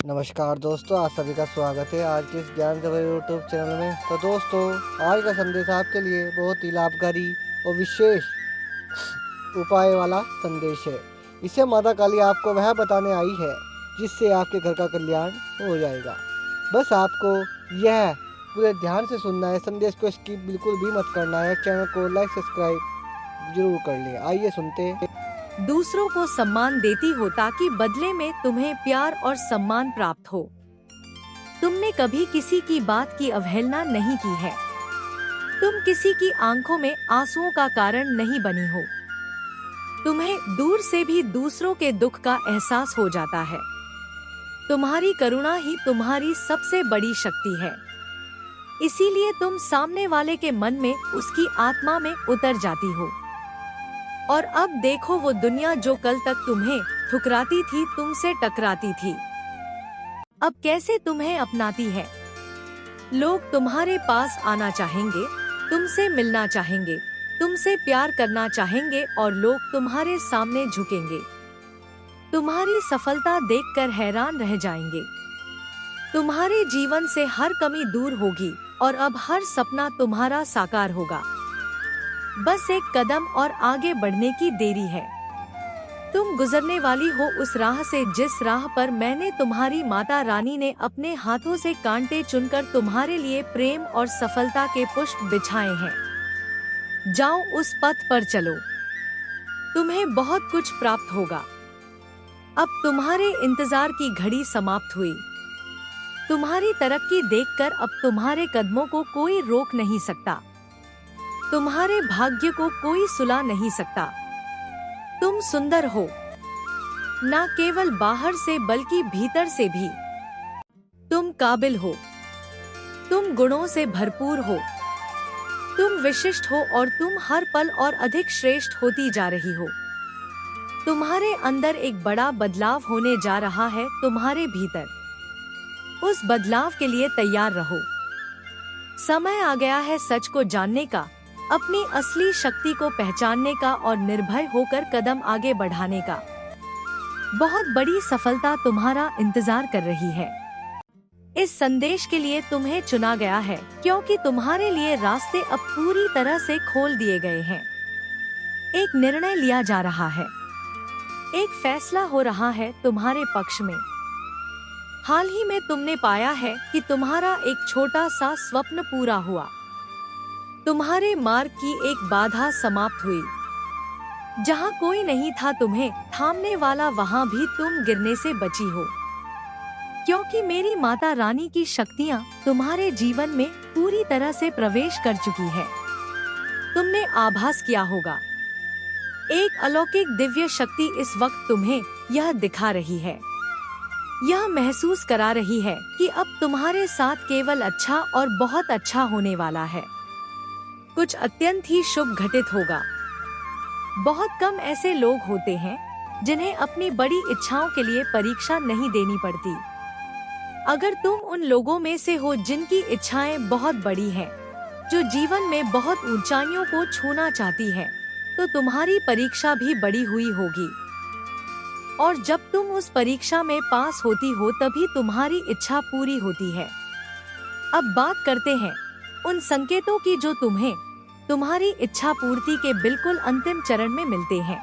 नमस्कार दोस्तों, आप सभी का स्वागत है आज के इस ज्ञान सभा यूट्यूब चैनल में। तो दोस्तों, आज का संदेश आपके लिए बहुत ही लाभकारी और विशेष उपाय वाला संदेश है। इसे माता काली आपको वह बताने आई है जिससे आपके घर का कल्याण हो जाएगा। बस आपको यह पूरे ध्यान से सुनना है, संदेश को स्किप बिल्कुल भी मत करना है। चैनल को लाइक सब्सक्राइब जरूर कर लें। आइए सुनते हैं। दूसरों को सम्मान देती हो ताकि बदले में तुम्हें प्यार और सम्मान प्राप्त हो। तुमने कभी किसी की बात की अवहेलना नहीं की है। तुम किसी की आंखों में आंसुओं का कारण नहीं बनी हो। तुम्हें दूर से भी दूसरों के दुख का एहसास हो जाता है। तुम्हारी करुणा ही तुम्हारी सबसे बड़ी शक्ति है। इसीलिए तुम सामने वाले के मन में, उसकी आत्मा में उतर जाती हो। और अब देखो, वो दुनिया जो कल तक तुम्हें ठुकराती थी, तुमसे टकराती थी, अब कैसे तुम्हें अपनाती है। लोग तुम्हारे पास आना चाहेंगे, तुमसे मिलना चाहेंगे, तुमसे प्यार करना चाहेंगे और लोग तुम्हारे सामने झुकेंगे। तुम्हारी सफलता देखकर हैरान रह जाएंगे। तुम्हारे जीवन से हर कमी दूर होगी और अब हर सपना तुम्हारा साकार होगा। बस एक कदम और आगे बढ़ने की देरी है। तुम गुजरने वाली हो उस राह से जिस राह पर मैंने, तुम्हारी माता रानी ने अपने हाथों से कांटे चुनकर तुम्हारे लिए प्रेम और सफलता के पुष्प बिछाए हैं। जाओ, उस पथ पर चलो, तुम्हें बहुत कुछ प्राप्त होगा। अब तुम्हारे इंतजार की घड़ी समाप्त हुई। तुम्हारी तरक्की देखकर अब तुम्हारे कदमों को कोई रोक नहीं सकता। तुम्हारे भाग्य को कोई सुला नहीं सकता। तुम सुंदर हो, न केवल बाहर से बल्कि भीतर से भी। तुम काबिल हो, तुम गुणों से भरपूर हो, तुम विशिष्ट हो और तुम हर पल और अधिक श्रेष्ठ होती जा रही हो। तुम्हारे अंदर एक बड़ा बदलाव होने जा रहा है, तुम्हारे भीतर। उस बदलाव के लिए तैयार रहो। समय आ गया है सच को जानने का, अपनी असली शक्ति को पहचानने का और निर्भय होकर कदम आगे बढ़ाने का। बहुत बड़ी सफलता तुम्हारा इंतजार कर रही है। इस संदेश के लिए तुम्हें चुना गया है क्योंकि तुम्हारे लिए रास्ते अब पूरी तरह से खोल दिए गए हैं। एक निर्णय लिया जा रहा है, एक फैसला हो रहा है तुम्हारे पक्ष में। हाल ही में तुमने पाया है कि तुम्हारा एक छोटा सा स्वप्न पूरा हुआ। तुम्हारे मार्ग की एक बाधा समाप्त हुई। जहाँ कोई नहीं था तुम्हें थामने वाला, वहाँ भी तुम गिरने से बची हो, क्योंकि मेरी माता रानी की शक्तियाँ तुम्हारे जीवन में पूरी तरह से प्रवेश कर चुकी है। तुमने आभास किया होगा, एक अलौकिक दिव्य शक्ति इस वक्त तुम्हें यह दिखा रही है, यह महसूस करा रही है कि अब तुम्हारे साथ केवल अच्छा और बहुत अच्छा होने वाला है। कुछ अत्यंत ही शुभ घटित होगा। बहुत कम ऐसे लोग होते हैं जिन्हें अपनी बड़ी इच्छाओं के लिए परीक्षा नहीं देनी पड़ती। अगर तुम उन लोगों में से हो जिनकी इच्छाएं बहुत बड़ी हैं, जो जीवन में बहुत ऊंचाइयों को छूना चाहती है, तो तुम्हारी परीक्षा भी बड़ी हुई होगी। और जब तुम उस परीक्षा में पास होती हो तभी तुम्हारी इच्छा पूरी होती है। अब बात करते हैं उन संकेतों की जो तुम्हें तुम्हारी इच्छा पूर्ति के बिल्कुल अंतिम चरण में मिलते हैं।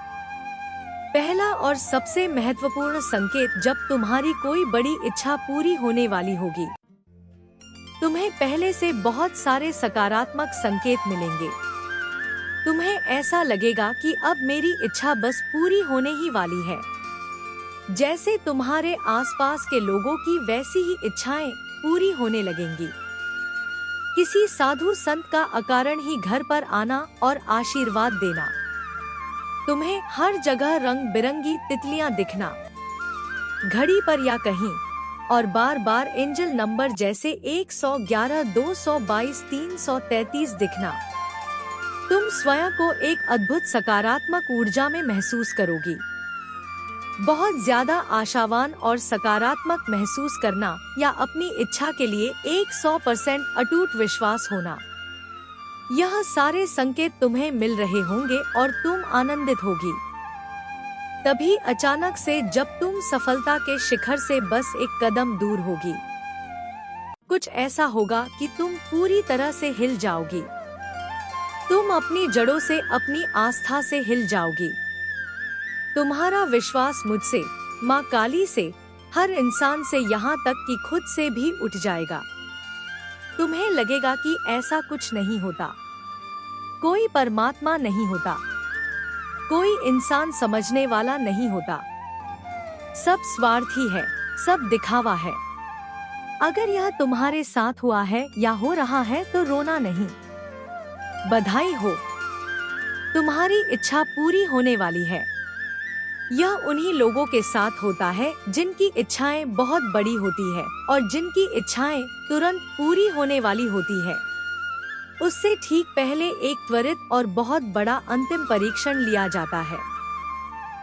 पहला और सबसे महत्वपूर्ण संकेत, जब तुम्हारी कोई बड़ी इच्छा पूरी होने वाली होगी, तुम्हें पहले से बहुत सारे सकारात्मक संकेत मिलेंगे। तुम्हें ऐसा लगेगा कि अब मेरी इच्छा बस पूरी होने ही वाली है। जैसे तुम्हारे आसपास के लोगों की वैसी ही इच्छाएं पूरी होने लगेंगी। किसी साधु संत का अकारण ही घर पर आना और आशीर्वाद देना, तुम्हें हर जगह रंग बिरंगी तितलियां दिखना, घड़ी पर या कहीं, और बार बार एंजल नंबर जैसे 111, 222, 333 दिखना। तुम स्वयं को एक अद्भुत सकारात्मक ऊर्जा में महसूस करोगी। बहुत ज्यादा आशावान और सकारात्मक महसूस करना या अपनी इच्छा के लिए 100% अटूट विश्वास होना, यह सारे संकेत तुम्हें मिल रहे होंगे और तुम आनंदित होगी। तभी अचानक से जब तुम सफलता के शिखर से बस एक कदम दूर होगी, कुछ ऐसा होगा कि तुम पूरी तरह से हिल जाओगी। तुम अपनी जड़ों से, अपनी आस्था से हिल जाओगी। तुम्हारा विश्वास मुझसे, माँ काली से, हर इंसान से, यहाँ तक कि खुद से भी उठ जाएगा। तुम्हें लगेगा कि ऐसा कुछ नहीं होता, कोई परमात्मा नहीं होता, कोई इंसान समझने वाला नहीं होता, सब स्वार्थी है, सब दिखावा है। अगर यह तुम्हारे साथ हुआ है या हो रहा है तो रोना नहीं, बधाई हो, तुम्हारी इच्छा पूरी होने वाली है। यह उन्हीं लोगों के साथ होता है जिनकी इच्छाएं बहुत बड़ी होती है और जिनकी इच्छाएं तुरंत पूरी होने वाली होती है। उससे ठीक पहले एक त्वरित और बहुत बड़ा अंतिम परीक्षण लिया जाता है,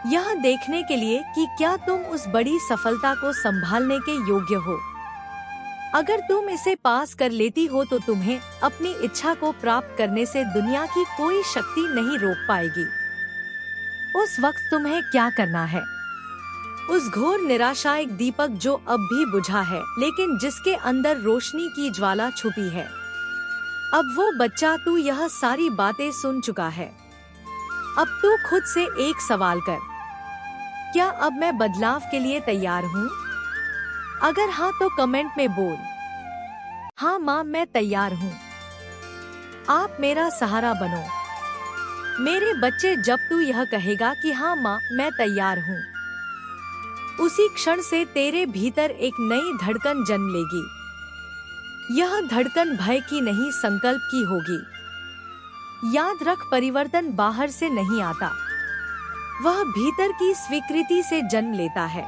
यह देखने के लिए कि क्या तुम उस बड़ी सफलता को संभालने के योग्य हो। अगर तुम इसे पास कर लेती हो तो तुम्हें अपनी इच्छा को प्राप्त करने से दुनिया की कोई शक्ति नहीं रोक पाएगी। उस वक्त तुम्हें क्या करना है? उस घोर निराशा, एक दीपक जो अब भी बुझा है लेकिन जिसके अंदर रोशनी की ज्वाला छुपी है। अब वो बच्चा, तू यह सारी बातें सुन चुका है। अब तू खुद से एक सवाल कर, क्या अब मैं बदलाव के लिए तैयार हूँ? अगर हाँ तो कमेंट में बोल, हाँ माँ मैं तैयार हूँ। आप मेरा सहारा बनो मेरे बच्चे। जब तू यह कहेगा कि हाँ माँ मैं तैयार हूँ, उसी क्षण से तेरे भीतर एक नई धड़कन जन्म लेगी। यह धड़कन भय की नहीं, संकल्प की होगी। याद रख, परिवर्तन बाहर से नहीं आता, वह भीतर की स्वीकृति से जन्म लेता है।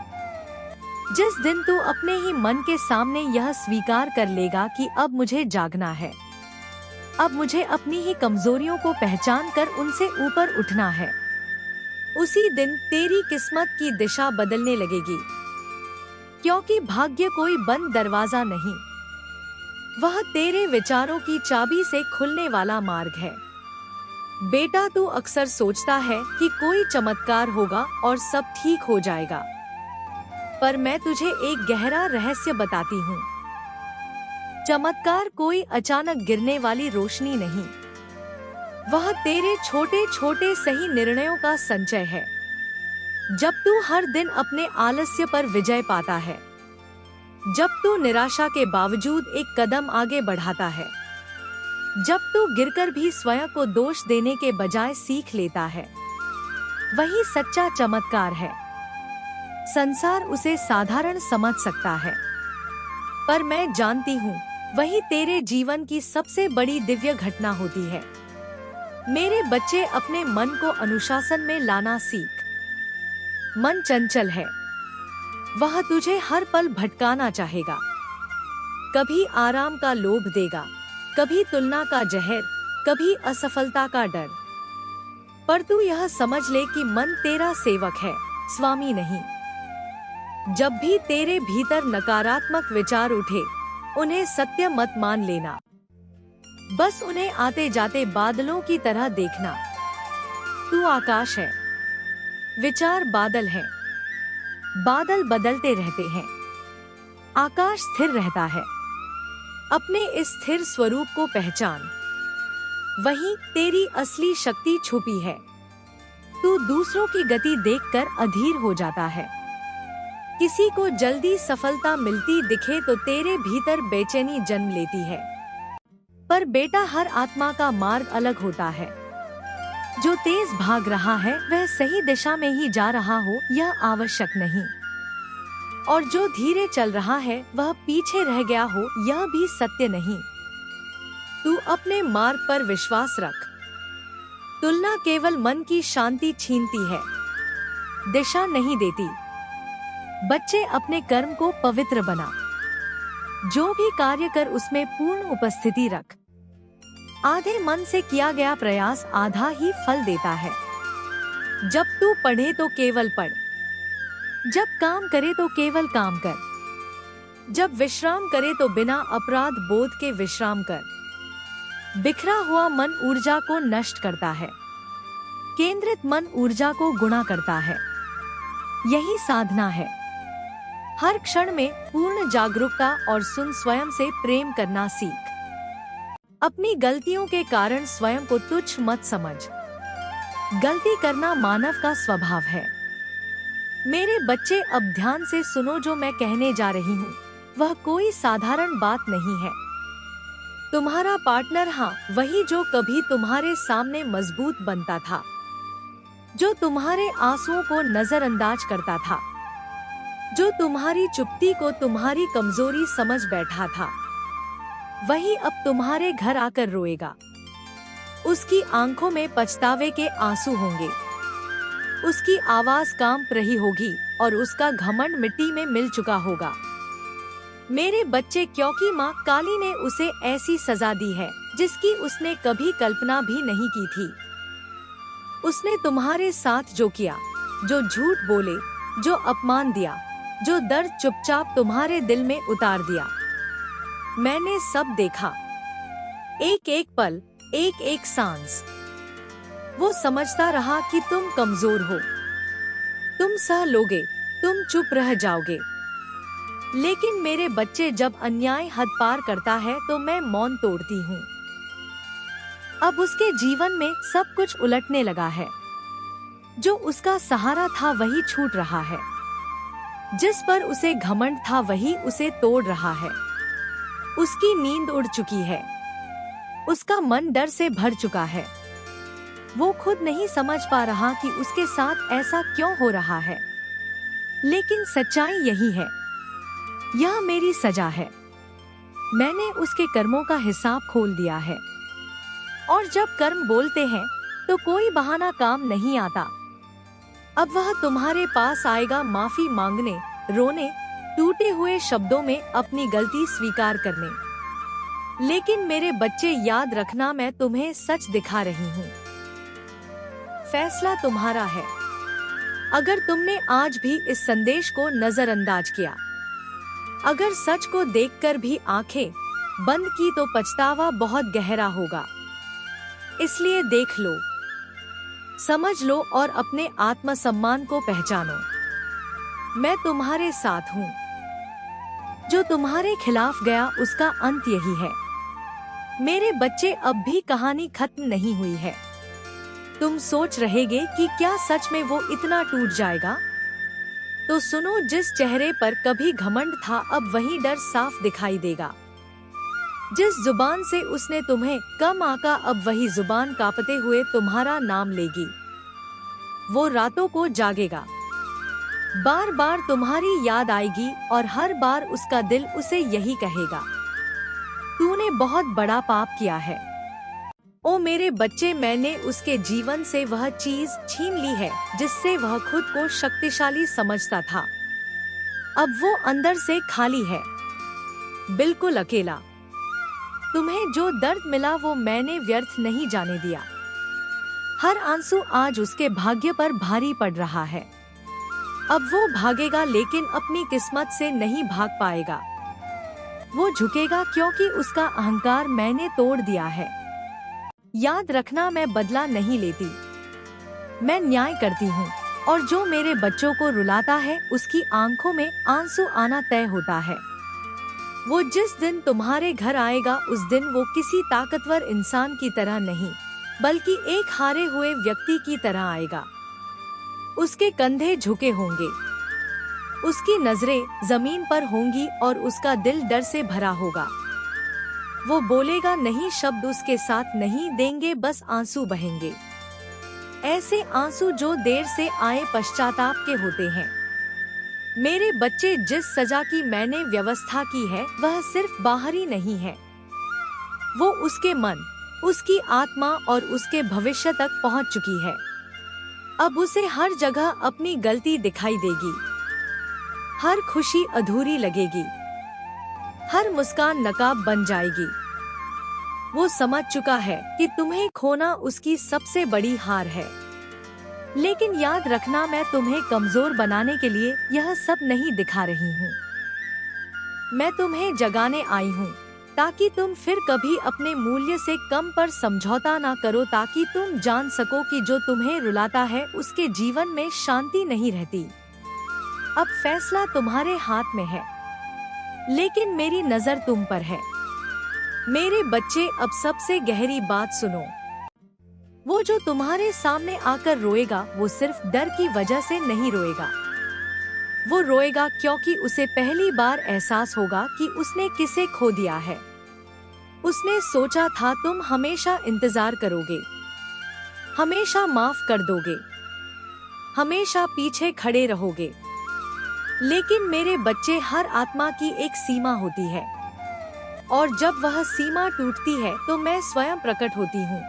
जिस दिन तू अपने ही मन के सामने यह स्वीकार कर लेगा कि अब मुझे जागना है, अब मुझे अपनी ही कमजोरियों को पहचान कर उनसे ऊपर उठना है, उसी दिन तेरी किस्मत की दिशा बदलने लगेगी। क्योंकि भाग्य कोई बंद दरवाजा नहीं, वह तेरे विचारों की चाबी से खुलने वाला मार्ग है। बेटा, तू अक्सर सोचता है कि कोई चमत्कार होगा और सब ठीक हो जाएगा, पर मैं तुझे एक गहरा रहस्य बताती हूँ। चमत्कार कोई अचानक गिरने वाली रोशनी नहीं, वह तेरे छोटे छोटे सही निर्णयों का संचय है। जब तू हर दिन अपने आलस्य पर विजय पाता है, जब तू निराशा के बावजूद एक कदम आगे बढ़ाता है, जब तू गिरकर भी स्वयं को दोष देने के बजाय सीख लेता है, वही सच्चा चमत्कार है। संसार उसे साधारण समझ सकता है, पर मैं जानती हूँ वही तेरे जीवन की सबसे बड़ी दिव्य घटना होती है। मेरे बच्चे, अपने मन को अनुशासन में लाना सीख। मन चंचल है, वह तुझे हर पल भटकाना चाहेगा। कभी आराम का लोभ देगा, कभी तुलना का जहर, कभी असफलता का डर। पर तू यह समझ ले कि मन तेरा सेवक है, स्वामी नहीं। जब भी तेरे भीतर नकारात्मक विचार उठे, उन्हें सत्य मत मान लेना, बस उन्हें आते जाते बादलों की तरह देखना। तू आकाश है, विचार बादल है। बादल बदलते रहते हैं, आकाश स्थिर रहता है। अपने इस स्थिर स्वरूप को पहचान, वहीं तेरी असली शक्ति छुपी है। तू दूसरों की गति देखकर अधीर हो जाता है। किसी को जल्दी सफलता मिलती दिखे तो तेरे भीतर बेचैनी जन्म लेती है। पर बेटा, हर आत्मा का मार्ग अलग होता है। जो तेज भाग रहा है वह सही दिशा में ही जा रहा हो, यह आवश्यक नहीं। और जो धीरे चल रहा है वह पीछे रह गया हो, यह भी सत्य नहीं। तू अपने मार्ग पर विश्वास रख। तुलना केवल मन की शांति छीनती है, दिशा नहीं देती। बच्चे, अपने कर्म को पवित्र बना। जो भी कार्य कर उसमें पूर्ण उपस्थिति रख। आधे मन से किया गया प्रयास आधा ही फल देता है। जब तू पढ़े तो केवल पढ़, जब काम करे तो केवल काम कर, जब विश्राम करे तो बिना अपराध बोध के विश्राम कर। बिखरा हुआ मन ऊर्जा को नष्ट करता है, केंद्रित मन ऊर्जा को गुणा करता है। यही साधना है। हर क्षण में पूर्ण जागरूकता और सुन स्वयं से प्रेम करना सीख। अपनी गलतियों के कारण स्वयं को तुच्छ मत समझ। गलती करना मानव का स्वभाव है। मेरे बच्चे, अब ध्यान से सुनो, जो मैं कहने जा रही हूँ वह कोई साधारण बात नहीं है। तुम्हारा पार्टनर, हाँ, वही जो कभी तुम्हारे सामने मजबूत बनता था, जो तुम्हारे आंसुओं को नजरअंदाज करता था, जो तुम्हारी चुप्पी को तुम्हारी कमजोरी समझ बैठा था, वही अब तुम्हारे घर आकर रोएगा। उसकी आंखों में पछतावे के आंसू होंगे, उसकी आवाज कांप रही होगी और उसका घमंड मिट्टी में मिल चुका होगा। मेरे बच्चे, क्योंकि माँ काली ने उसे ऐसी सजा दी है जिसकी उसने कभी कल्पना भी नहीं की थी। उसने तुम्हारे साथ जो किया, जो झूठ बोले, जो अपमान दिया, जो दर्द चुपचाप तुम्हारे दिल में उतार दिया, मैंने सब देखा। एक एक पल, एक एक सांस। वो समझता रहा कि तुम कमजोर हो, तुम सह लोगे, तुम चुप रह जाओगे। लेकिन मेरे बच्चे, जब अन्याय हद पार करता है तो मैं मौन तोड़ती हूँ। अब उसके जीवन में सब कुछ उलटने लगा है। जो उसका सहारा था वही छूट रहा है, जिस पर उसे घमंड था वही उसे तोड़ रहा है। उसकी नींद उड़ चुकी है, उसका मन डर से भर चुका है। वो खुद नहीं समझ पा रहा कि उसके साथ ऐसा क्यों हो रहा है। लेकिन सच्चाई यही है, यह मेरी सजा है। मैंने उसके कर्मों का हिसाब खोल दिया है। और जब कर्म बोलते हैं तो कोई बहाना काम नहीं आता। अब वह तुम्हारे पास आएगा माफी मांगने, रोने, टूटे हुए शब्दों में अपनी गलती स्वीकार करने। लेकिन मेरे बच्चे, याद रखना, मैं तुम्हें सच दिखा रही हूँ। फैसला तुम्हारा है। अगर तुमने आज भी इस संदेश को नजरअंदाज किया, अगर सच को देखकर भी आंखें बंद की, तो पछतावा बहुत गहरा होगा। इसलिए देख लो, समझ लो और अपने आत्मसम्मान को पहचानो। मैं तुम्हारे साथ हूँ। जो तुम्हारे खिलाफ गया उसका अंत यही है। मेरे बच्चे, अब भी कहानी खत्म नहीं हुई है। तुम सोच रहेगे कि क्या सच में वो इतना टूट जाएगा? तो सुनो, जिस चेहरे पर कभी घमंड था अब वही डर साफ दिखाई देगा। जिस जुबान से उसने तुम्हें कम आका, अब वही जुबान कांपते हुए तुम्हारा नाम लेगी। वो रातों को जागेगा, बार बार तुम्हारी याद आएगी और हर बार उसका दिल उसे यही कहेगा, तूने बहुत बड़ा पाप किया है। ओ मेरे बच्चे, मैंने उसके जीवन से वह चीज छीन ली है जिससे वह खुद को शक्तिशाली समझता था। अब वो अंदर से खाली है, बिल्कुल अकेला। तुम्हें जो दर्द मिला वो मैंने व्यर्थ नहीं जाने दिया। हर आंसू आज उसके भाग्य पर भारी पड़ रहा है। अब वो भागेगा लेकिन अपनी किस्मत से नहीं भाग पाएगा। वो झुकेगा क्योंकि उसका अहंकार मैंने तोड़ दिया है। याद रखना, मैं बदला नहीं लेती, मैं न्याय करती हूँ। और जो मेरे बच्चों को रुलाता है उसकी आंखों में आंसू आना तय होता है। वो जिस दिन तुम्हारे घर आएगा उस दिन वो किसी ताकतवर इंसान की तरह नहीं, बल्कि एक हारे हुए व्यक्ति की तरह आएगा। उसके कंधे झुके होंगे, उसकी नजरें जमीन पर होंगी और उसका दिल डर से भरा होगा। वो बोलेगा नहीं, शब्द उसके साथ नहीं देंगे, बस आंसू बहेंगे। ऐसे आंसू जो देर से आए पश्चाताप के होते हैं। मेरे बच्चे, जिस सजा की मैंने व्यवस्था की है वह सिर्फ बाहरी नहीं है, वो उसके मन, उसकी आत्मा और उसके भविष्य तक पहुंच चुकी है। अब उसे हर जगह अपनी गलती दिखाई देगी, हर खुशी अधूरी लगेगी, हर मुस्कान नकाब बन जाएगी। वो समझ चुका है कि तुम्हें खोना उसकी सबसे बड़ी हार है। लेकिन याद रखना, मैं तुम्हें कमजोर बनाने के लिए यह सब नहीं दिखा रही हूँ। मैं तुम्हें जगाने आई हूँ ताकि तुम फिर कभी अपने मूल्य से कम पर समझौता ना करो, ताकि तुम जान सको कि जो तुम्हें रुलाता है उसके जीवन में शांति नहीं रहती। अब फैसला तुम्हारे हाथ में है, लेकिन मेरी नजर तुम पर है। मेरे बच्चे, अब सबसे गहरी बात सुनो। वो जो तुम्हारे सामने आकर रोएगा, वो सिर्फ डर की वजह से नहीं रोएगा। वो रोएगा क्योंकि उसे पहली बार एहसास होगा कि उसने किसे खो दिया है। उसने सोचा था तुम हमेशा इंतजार करोगे, हमेशा माफ कर दोगे, हमेशा पीछे खड़े रहोगे। लेकिन मेरे बच्चे, हर आत्मा की एक सीमा होती है, और जब वह सीमा टूटती है तो मैं स्वयं प्रकट होती हूँ।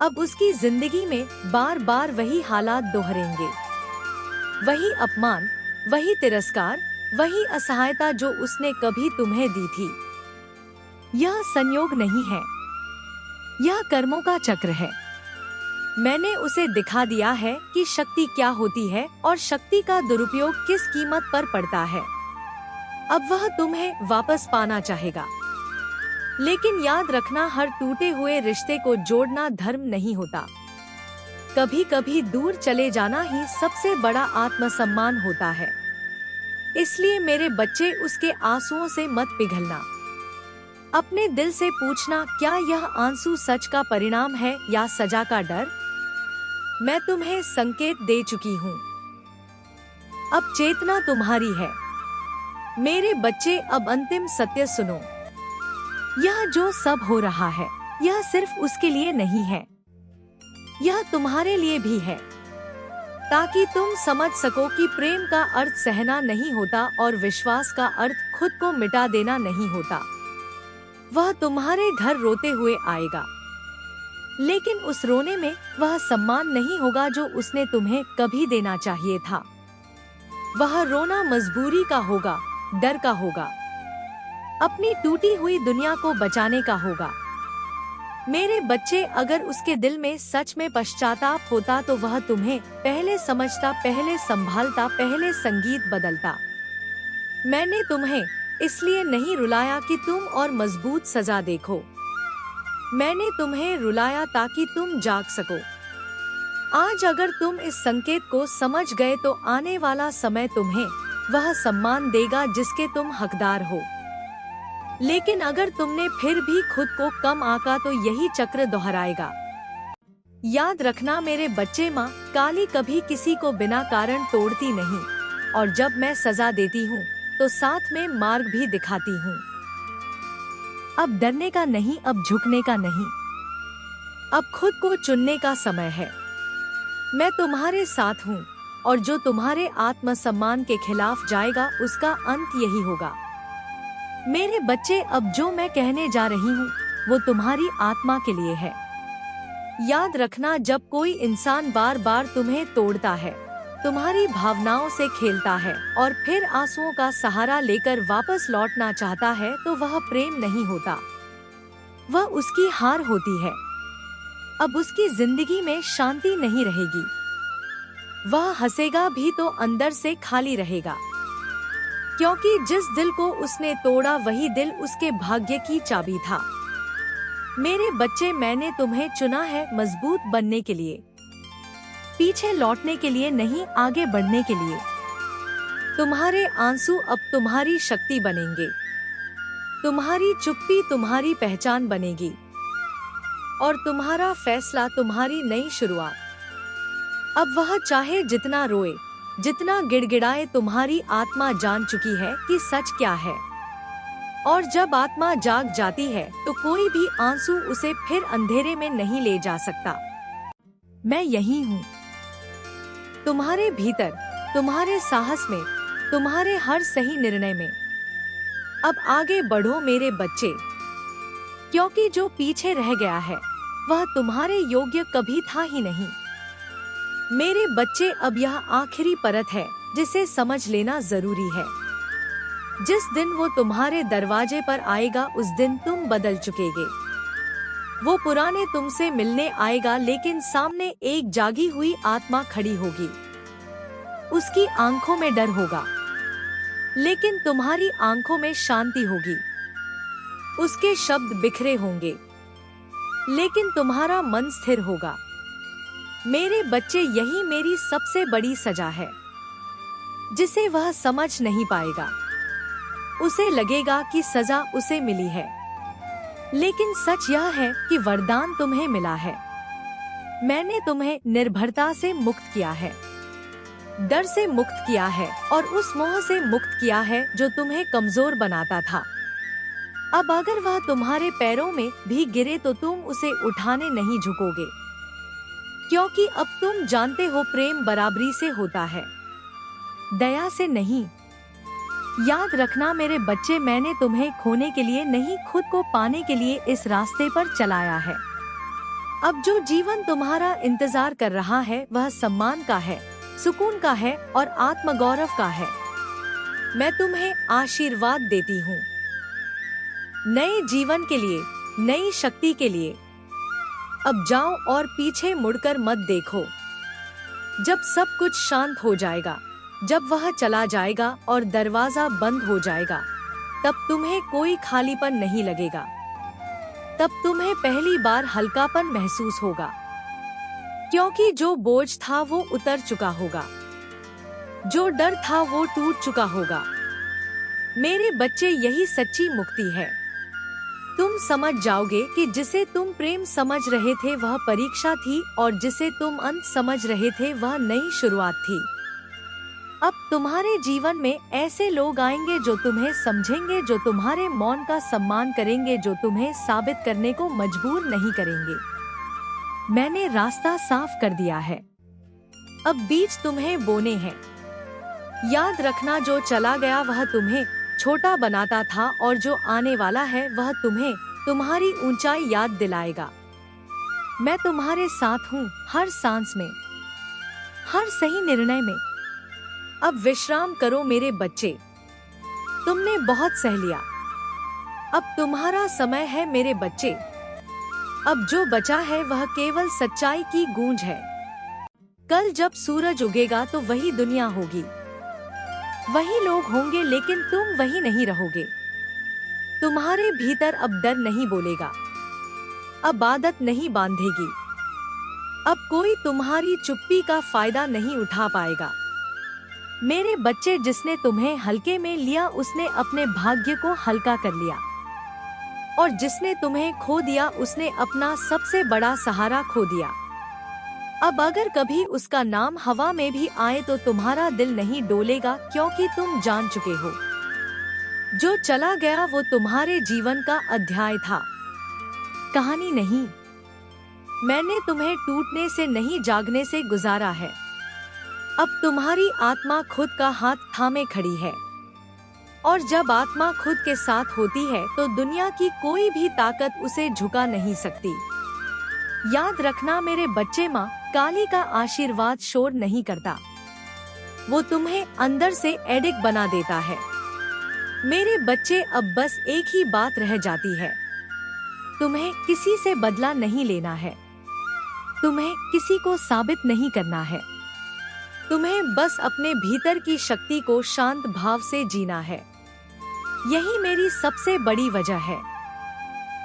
अब उसकी जिंदगी में बार बार वही हालात दोहरेंगे, वही अपमान, वही तिरस्कार, वही असहायता जो उसने कभी तुम्हें दी थी। यह संयोग नहीं है, यह कर्मों का चक्र है। मैंने उसे दिखा दिया है कि शक्ति क्या होती है और शक्ति का दुरुपयोग किस कीमत पर पड़ता है। अब वह तुम्हें वापस पाना चाहेगा, लेकिन याद रखना, हर टूटे हुए रिश्ते को जोड़ना धर्म नहीं होता। कभी कभी दूर चले जाना ही सबसे बड़ा आत्मसम्मान होता है। इसलिए मेरे बच्चे, उसके आंसुओं से मत पिघलना। अपने दिल से पूछना, क्या यह आंसू सच का परिणाम है या सजा का डर? मैं तुम्हें संकेत दे चुकी हूँ, अब चेतना तुम्हारी है। मेरे बच्चे, अब अंतिम सत्य सुनो। यह जो सब हो रहा है, यह सिर्फ उसके लिए नहीं है, यह तुम्हारे लिए भी है, ताकि तुम समझ सको कि प्रेम का अर्थ सहना नहीं होता और विश्वास का अर्थ खुद को मिटा देना नहीं होता। वह तुम्हारे घर रोते हुए आएगा, लेकिन उस रोने में वह सम्मान नहीं होगा जो उसने तुम्हें कभी देना चाहिए था। वह रोना मजबूरी का होगा, डर का होगा, अपनी टूटी हुई दुनिया को बचाने का होगा। मेरे बच्चे, अगर उसके दिल में सच में पश्चाताप होता तो वह तुम्हें पहले समझता, पहले संभालता, पहले संगीत बदलता। मैंने तुम्हें इसलिए नहीं रुलाया कि तुम और मजबूत सजा देखो। मैंने तुम्हें रुलाया ताकि तुम जाग सको। आज अगर तुम इस संकेत को समझ गए तो आने वाला समय तुम्हें वह सम्मान देगा जिसके तुम हकदार हो। लेकिन अगर तुमने फिर भी खुद को कम आंका तो यही चक्र दोहराएगा। याद रखना मेरे बच्चे, माँ काली कभी किसी को बिना कारण तोड़ती नहीं, और जब मैं सजा देती हूँ तो साथ में मार्ग भी दिखाती हूँ। अब डरने का नहीं, अब झुकने का नहीं, अब खुद को चुनने का समय है। मैं तुम्हारे साथ हूँ, और जो तुम्हारे आत्मसम्मान के खिलाफ जाएगा उसका अंत यही होगा। मेरे बच्चे, अब जो मैं कहने जा रही हूँ वो तुम्हारी आत्मा के लिए है। याद रखना, जब कोई इंसान बार बार तुम्हें तोड़ता है, तुम्हारी भावनाओं से खेलता है और फिर आंसुओं का सहारा लेकर वापस लौटना चाहता है, तो वह प्रेम नहीं होता, वह उसकी हार होती है। अब उसकी जिंदगी में शांति नहीं रहेगी। वह हंसेगा भी तो अंदर से खाली रहेगा, क्योंकि जिस दिल को उसने तोड़ा वही दिल उसके भाग्य की चाबी था। मेरे बच्चे, मैंने तुम्हें चुना है मजबूत बनने के लिए, पीछे लौटने के लिए नहीं, आगे बढ़ने के लिए। तुम्हारे आंसू अब तुम्हारी शक्ति बनेंगे, तुम्हारी चुप्पी तुम्हारी पहचान बनेगी, और तुम्हारा फैसला तुम्हारी नई शुरुआत। अब वह चाहे जितना रोए, जितना गिड़गिड़ाए, तुम्हारी आत्मा जान चुकी है कि सच क्या है। और जब आत्मा जाग जाती है तो कोई भी आंसू उसे फिर अंधेरे में नहीं ले जा सकता। मैं यही हूँ, तुम्हारे भीतर, तुम्हारे साहस में, तुम्हारे हर सही निर्णय में। अब आगे बढ़ो मेरे बच्चे, क्योंकि जो पीछे रह गया है वह तुम्हारे योग्य कभी था ही नहीं। मेरे बच्चे, अब यह आखिरी परत है जिसे समझ लेना जरूरी है। जिस दिन वो तुम्हारे दरवाजे पर आएगा उस दिन तुम बदल चुकेगे। वो पुराने तुमसे मिलने आएगा, लेकिन सामने एक जागी हुई आत्मा खड़ी होगी। उसकी आंखों में डर होगा, लेकिन तुम्हारी आंखों में शांति होगी। उसके शब्द बिखरे होंगे, लेकिन तुम्हारा मन स्थिर होगा। मेरे बच्चे, यही मेरी सबसे बड़ी सजा है। जिसे वह समझ नहीं पाएगा। उसे लगेगा कि सजा उसे मिली है, लेकिन सच यह है कि वरदान तुम्हें मिला है। मैंने तुम्हें निर्भरता से मुक्त किया है, डर से मुक्त किया है और उस मोह से मुक्त किया है जो तुम्हें कमजोर बनाता था। अब अगर वह तुम्हारे पैरों में भी गिरे तो तुम उसे उठाने नहीं झुकोगे, क्योंकि अब तुम जानते हो प्रेम बराबरी से होता है, दया से नहीं। याद रखना मेरे बच्चे, मैंने तुम्हें खोने के लिए नहीं, खुद को पाने के लिए इस रास्ते पर चलाया है। अब जो जीवन तुम्हारा इंतजार कर रहा है वह सम्मान का है, सुकून का है और आत्मगौरव का है। मैं तुम्हें आशीर्वाद देती हूँ, नए जीवन के लिए, नई शक्ति के लिए। अब जाओ और पीछे मुड़कर मत देखो। जब सब कुछ शांत हो जाएगा, जब वह चला जाएगा और दरवाजा बंद हो जाएगा, तब तुम्हें कोई खालीपन नहीं लगेगा। तब तुम्हें पहली बार हल्कापन महसूस होगा, क्योंकि जो बोझ था वो उतर चुका होगा, जो डर था वो टूट चुका होगा। मेरे बच्चे, यही सच्ची मुक्ति है। तुम समझ जाओगे कि जिसे तुम प्रेम समझ रहे थे वह परीक्षा थी और जिसे तुम अंत समझ रहे थे वह नई शुरुआत थी। अब तुम्हारे जीवन में ऐसे लोग आएंगे जो तुम्हें समझेंगे, जो तुम्हारे मौन का सम्मान करेंगे, जो तुम्हें साबित करने को मजबूर नहीं करेंगे। मैंने रास्ता साफ कर दिया है, अब बीज तुम्हें बोने हैं। याद रखना, जो चला गया वह तुम्हें छोटा बनाता था और जो आने वाला है वह तुम्हें तुम्हारी ऊंचाई याद दिलाएगा। मैं तुम्हारे साथ हूँ, हर सांस में, हर सही निर्णय में। अब विश्राम करो मेरे बच्चे, तुमने बहुत सह लिया, अब तुम्हारा समय है मेरे बच्चे। अब जो बचा है वह केवल सच्चाई की गूंज है। कल जब सूरज उगेगा तो वही दुनिया होगी, वही लोग होंगे, लेकिन तुम वही नहीं रहोगे। तुम्हारे भीतर अब डर नहीं बोलेगा, अब आदत नहीं बांधेगी, अब कोई तुम्हारी चुप्पी का फायदा नहीं उठा पाएगा। मेरे बच्चे, जिसने तुम्हें हल्के में लिया उसने अपने भाग्य को हल्का कर लिया, और जिसने तुम्हें खो दिया उसने अपना सबसे बड़ा सहारा खो दिया। अब अगर कभी उसका नाम हवा में भी आए तो तुम्हारा दिल नहीं डोलेगा, क्योंकि तुम जान चुके हो जो चला गया वो तुम्हारे जीवन का अध्याय था, कहानी नहीं। मैंने तुम्हें टूटने से नहीं, जागने से गुजारा है। अब तुम्हारी आत्मा खुद का हाथ थामे खड़ी है, और जब आत्मा खुद के साथ होती है तो दुनिया की कोई भी ताकत उसे झुका नहीं सकती। याद रखना मेरे बच्चे, माँ काली का आशीर्वाद शोर नहीं करता, वो तुम्हें अंदर से एडिक्ट बना देता है। मेरे बच्चे, अब बस एक ही बात रह जाती है, तुम्हें किसी से बदला नहीं लेना है, तुम्हें किसी को साबित नहीं करना है, तुम्हें बस अपने भीतर की शक्ति को शांत भाव से जीना है। यही मेरी सबसे बड़ी वजह है।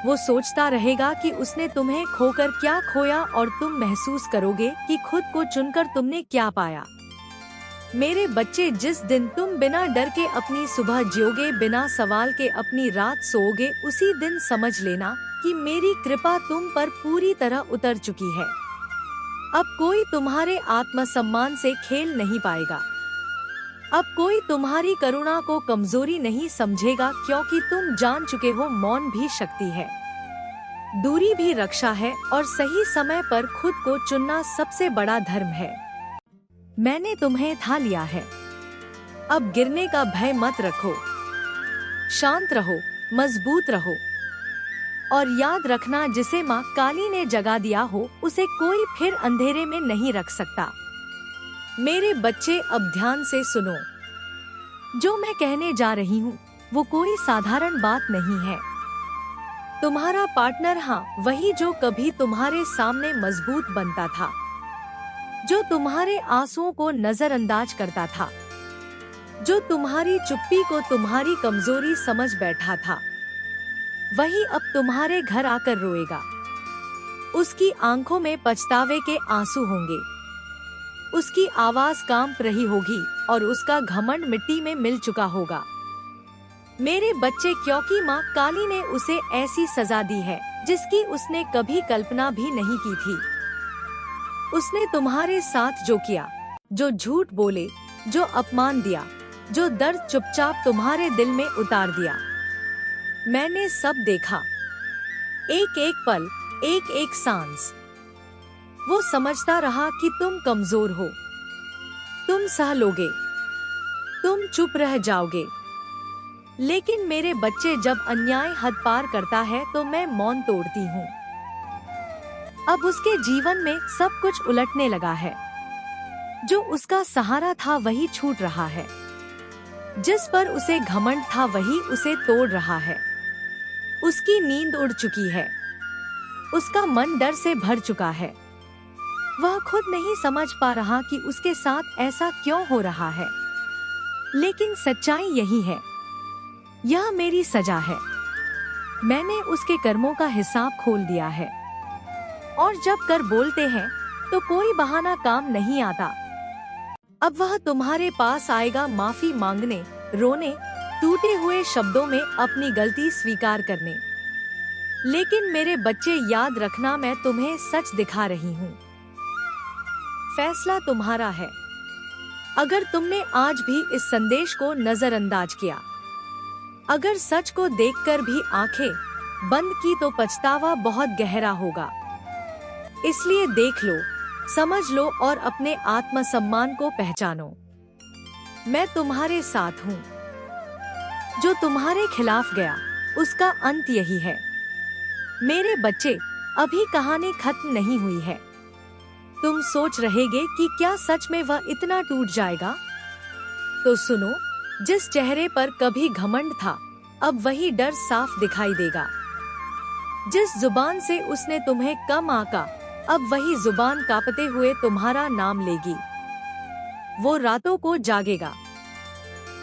वो सोचता रहेगा कि उसने तुम्हें खोकर क्या खोया, और तुम महसूस करोगे कि खुद को चुनकर तुमने क्या पाया। मेरे बच्चे, जिस दिन तुम बिना डर के अपनी सुबह जियोगे, बिना सवाल के अपनी रात सोओगे, उसी दिन समझ लेना कि मेरी कृपा तुम पर पूरी तरह उतर चुकी है। अब कोई तुम्हारे आत्मसम्मान से खेल नहीं पाएगा, अब कोई तुम्हारी करुणा को कमजोरी नहीं समझेगा, क्योंकि तुम जान चुके हो मौन भी शक्ति है, दूरी भी रक्षा है, और सही समय पर खुद को चुनना सबसे बड़ा धर्म है। मैंने तुम्हें था लिया है, अब गिरने का भय मत रखो, शांत रहो, मजबूत रहो, और याद रखना, जिसे माँ काली ने जगा दिया हो उसे कोई फिर अंधेरे में नहीं रख सकता। मेरे बच्चे, अब ध्यान से सुनो, जो मैं कहने जा रही हूँ वो कोई साधारण बात नहीं है। तुम्हारा पार्टनर, हाँ वही जो कभी तुम्हारे सामने मजबूत बनता था, जो तुम्हारे आंसुओं को नजरअंदाज करता था, जो तुम्हारी चुप्पी को तुम्हारी कमजोरी समझ बैठा था, वही अब तुम्हारे घर आकर रोएगा। उसकी आंखों में पछतावे के आंसू होंगे, उसकी आवाज कांप रही होगी और उसका घमंड मिट्टी में मिल चुका होगा। मेरे बच्चे, क्योंकि माँ काली ने उसे ऐसी सजा दी है जिसकी उसने कभी कल्पना भी नहीं की थी। उसने तुम्हारे साथ जो किया, जो झूठ बोले, जो अपमान दिया, जो दर्द चुपचाप तुम्हारे दिल में उतार दिया, मैंने सब देखा। एक एक पल, एक एक सांस। वो समझता रहा कि तुम कमजोर हो, तुम सह लोगे, तुम चुप रह जाओगे। लेकिन मेरे बच्चे, जब अन्याय हद पार करता है तो मैं मौन तोड़ती हूँ। अब उसके जीवन में सब कुछ उलटने लगा है। जो उसका सहारा था वही छूट रहा है, जिस पर उसे घमंड था वही उसे तोड़ रहा है। उसकी नींद उड़ चुकी है, उसका मन डर से भर चुका है। वह खुद नहीं समझ पा रहा कि उसके साथ ऐसा क्यों हो रहा है, लेकिन सच्चाई यही है। यह मेरी सजा है। मैंने उसके कर्मों का हिसाब खोल दिया है, और जब कर बोलते हैं तो कोई बहाना काम नहीं आता। अब वह तुम्हारे पास आएगा माफी मांगने, रोने, टूटे हुए शब्दों में अपनी गलती स्वीकार करने। लेकिन मेरे बच्चे, याद रखना, मैं तुम्हें सच दिखा रही हूँ। फैसला तुम्हारा है। अगर तुमने आज भी इस संदेश को नजरअंदाज किया, अगर सच को देखकर भी आंखें बंद की, तो पछतावा बहुत गहरा होगा। इसलिए देख लो, समझ लो और अपने आत्मसम्मान को पहचानो। मैं तुम्हारे साथ हूँ। जो तुम्हारे खिलाफ गया उसका अंत यही है। मेरे बच्चे, अभी कहानी खत्म नहीं हुई है। तुम सोच रहेगे कि क्या सच में वह इतना टूट जाएगा? तो सुनो, जिस चेहरे पर कभी घमंड था, अब वही डर साफ दिखाई देगा। जिस जुबान से उसने तुम्हें कम आंका, अब वही जुबान कांपते हुए तुम्हारा नाम लेगी। वो रातों को जागेगा,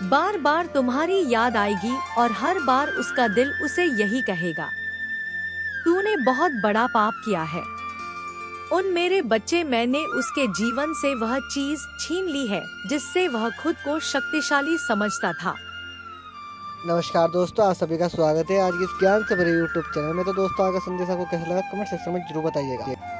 बार बार तुम्हारी याद आएगी, और हर बार उसका दिल उसे यही कहेगा, तूने बहुत बड़ा पाप किया है। उन मेरे बच्चे, मैंने उसके जीवन से वह चीज छीन ली है जिससे वह खुद को शक्तिशाली समझता था। नमस्कार दोस्तों, आप सभी का स्वागत है आज की इस ज्ञान से भरे यूट्यूब चैनल में। तो दोस्तों, आपका संदेश आपको कैसा लगा कमेंट सेक्शन में जरूर बताइएगा।